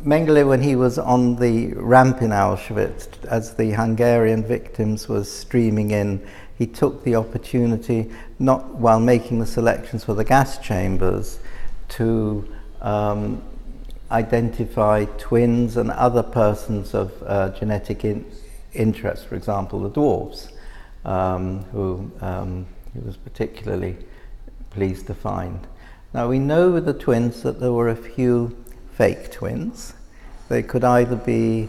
Mengele, when he was on the ramp in Auschwitz, as the Hungarian victims was streaming in, he took the opportunity, not while making the selections for the gas chambers, to identify twins and other persons of genetic interest, for example, the dwarfs, who he was particularly pleased to find. Now, we know with the twins that there were a few fake twins. They could either be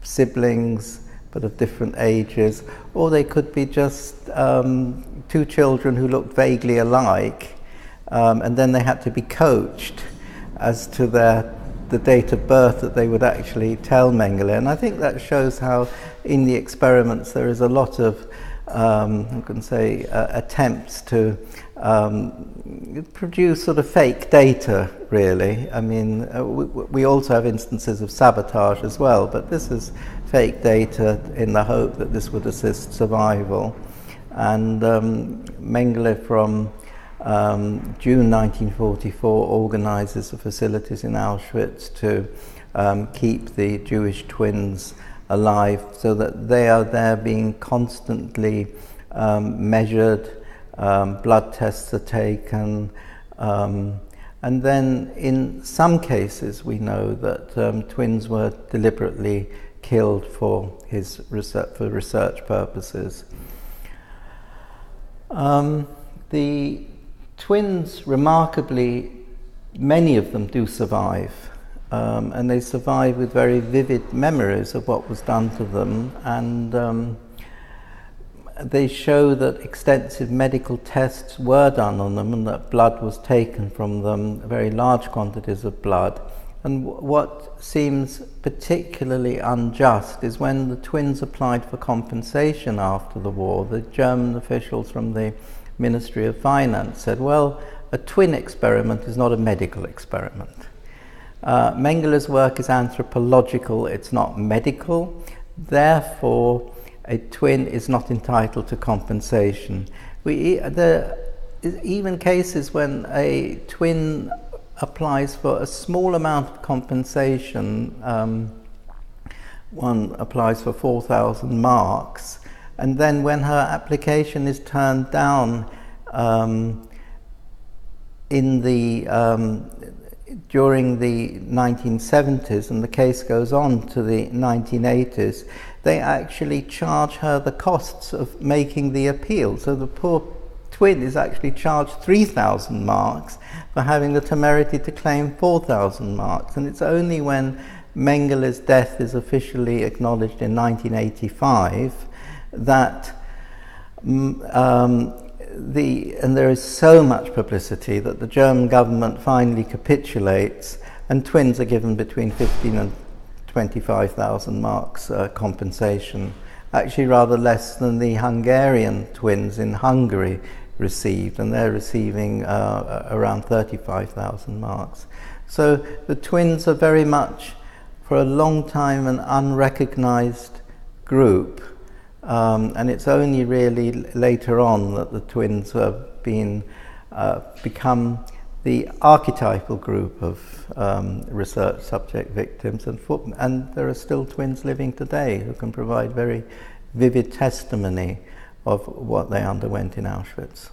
siblings but of different ages, or they could be just two children who looked vaguely alike, and then they had to be coached as to the date of birth that they would actually tell Mengele. And I think that shows how in the experiments there is a lot of attempts to produce sort of fake data, really. I mean, we also have instances of sabotage as well, but this is fake data in the hope that this would assist survival. And Mengele from June 1944 organizes the facilities in Auschwitz to keep the Jewish twins alive, so that they are there being constantly measured, blood tests are taken, and then in some cases we know that twins were deliberately killed for research purposes. The twins, remarkably, many of them do survive. And they survive with very vivid memories of what was done to them, and they show that extensive medical tests were done on them and that blood was taken from them, very large quantities of blood. And what seems particularly unjust is when the twins applied for compensation after the war, the German officials from the Ministry of Finance said, well, a twin experiment is not a medical experiment. Mengele's work is anthropological, it's not medical, therefore a twin is not entitled to compensation. There is even cases when a twin applies for a small amount of compensation. One applies for 4,000 marks, and then when her application is turned down during the 1970s, and the case goes on to the 1980s, they actually charge her the costs of making the appeal. So the poor twin is actually charged 3,000 marks for having the temerity to claim 4,000 marks. And it's only when Mengele's death is officially acknowledged in 1985 that and there is so much publicity that the German government finally capitulates, and twins are given between 15 and 25,000 marks compensation, actually rather less than the Hungarian twins in Hungary received, and they're receiving around 35,000 marks. So the twins are very much, for a long time, an unrecognized group. And it's only really later on that the twins have become the archetypal group of research subject victims, and there are still twins living today who can provide very vivid testimony of what they underwent in Auschwitz.